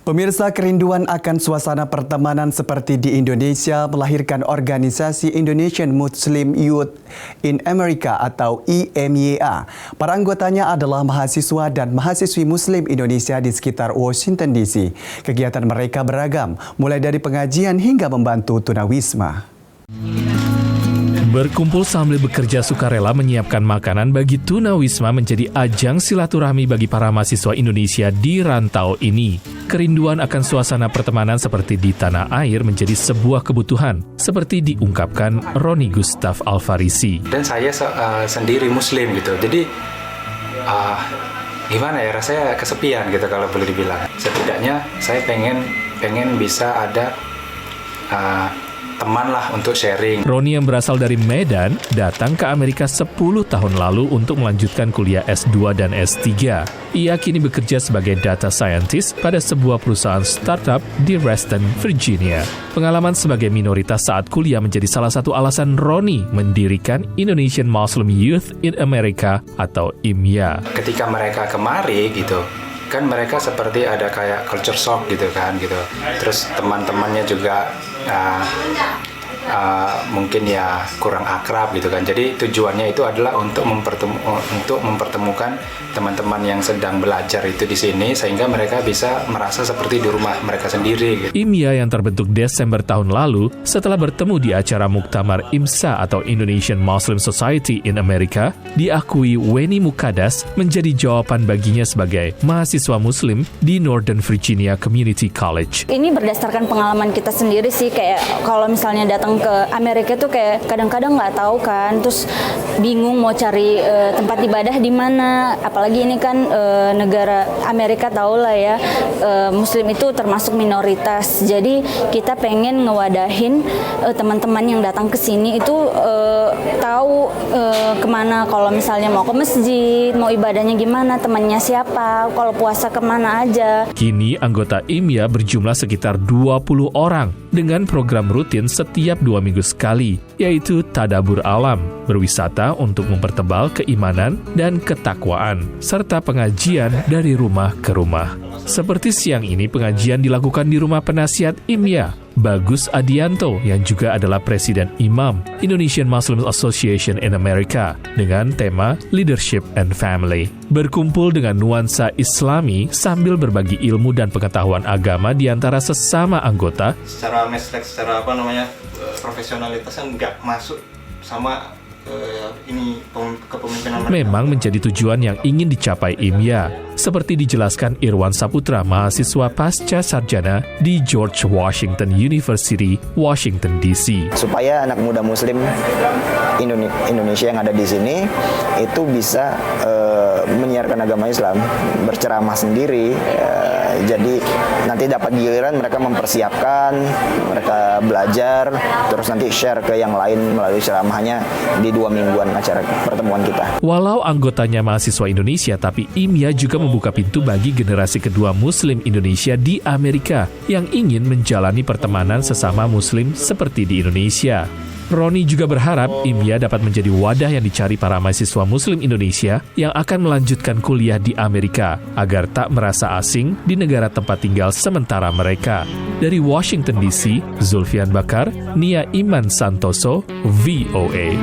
Pemirsa, kerinduan akan suasana pertemanan seperti di Indonesia melahirkan organisasi Indonesian Muslim Youth in America atau IMYA. Para anggotanya adalah mahasiswa dan mahasiswi Muslim Indonesia di sekitar Washington DC. Kegiatan mereka beragam, mulai dari pengajian hingga membantu tunawisma. Berkumpul sambil bekerja sukarela menyiapkan makanan bagi tunawisma menjadi ajang silaturahmi bagi para mahasiswa Indonesia di rantau ini. Kerinduan akan suasana pertemanan seperti di tanah air menjadi sebuah kebutuhan, seperti diungkapkan Roni Gustaf Alfarisi. Dan saya sendiri Muslim gitu, jadi gimana ya, rasanya kesepian gitu kalau boleh dibilang. Setidaknya saya pengen bisa ada teman lah untuk sharing. Roni yang berasal dari Medan datang ke Amerika 10 tahun lalu untuk melanjutkan kuliah S2 dan S3. Ia kini bekerja sebagai data scientist pada sebuah perusahaan startup di Reston, Virginia. Pengalaman sebagai minoritas saat kuliah menjadi salah satu alasan Roni mendirikan Indonesian Muslim Youth in America atau IMYA. Ketika mereka kemari gitu, kan mereka seperti ada kayak culture shock gitu kan gitu. Terus teman-temannya juga mungkin ya kurang akrab gitu kan. Jadi tujuannya itu adalah untuk mempertemukan teman-teman yang sedang belajar itu di sini sehingga mereka bisa merasa seperti di rumah mereka sendiri gitu. IMYA yang terbentuk Desember tahun lalu setelah bertemu di acara Muktamar IMSA atau Indonesian Muslim Society in America, diakui Weni Mukadas menjadi jawaban baginya sebagai mahasiswa Muslim di Northern Virginia Community College. Ini berdasarkan pengalaman kita sendiri sih, kayak kalau misalnya datang ke Amerika tuh kayak kadang-kadang nggak tahu kan, terus bingung mau cari tempat ibadah di mana. Apalagi ini kan negara Amerika, tahu lah ya, Muslim itu termasuk minoritas. Jadi kita pengen ngewadahin teman-teman yang datang ke sini itu tahu kemana, kalau misalnya mau ke masjid, mau ibadahnya gimana, temannya siapa, kalau puasa kemana aja. Kini anggota IMYA berjumlah sekitar 20 orang dengan program rutin setiap 2 minggu sekali, yaitu Tadabur Alam, berwisata untuk mempertebal keimanan dan ketakwaan, serta pengajian dari rumah ke rumah. Seperti siang ini, pengajian dilakukan di rumah penasihat IMYA, Bagus Adianto, yang juga adalah Presiden Imam Indonesian Muslim Association in America, dengan tema Leadership and Family. Berkumpul dengan nuansa Islami sambil berbagi ilmu dan pengetahuan agama di antara sesama anggota. Secara meslek, secara profesionalitasnya nggak masuk sama kepemimpinan mereka. Memang menjadi tujuan yang ingin dicapai IMYA, seperti dijelaskan Irwan Saputra, mahasiswa pasca sarjana di George Washington University, Washington DC. Supaya anak muda Muslim Indonesia yang ada di sini itu bisa menyiarkan agama Islam, berceramah sendiri. Jadi nanti dapat giliran mereka mempersiapkan, mereka belajar, terus nanti share ke yang lain melalui ceramahnya di 2 mingguan acara pertemuan kita. Walau anggotanya mahasiswa Indonesia, tapi IMYA juga membuka pintu bagi generasi kedua Muslim Indonesia di Amerika yang ingin menjalani pertemanan sesama Muslim seperti di Indonesia. Roni juga berharap IMYA dapat menjadi wadah yang dicari para mahasiswa Muslim Indonesia yang akan melanjutkan kuliah di Amerika agar tak merasa asing di negara tempat tinggal sementara mereka. Dari Washington DC, Zulfian Bakar, Nia Iman Santoso, VOA.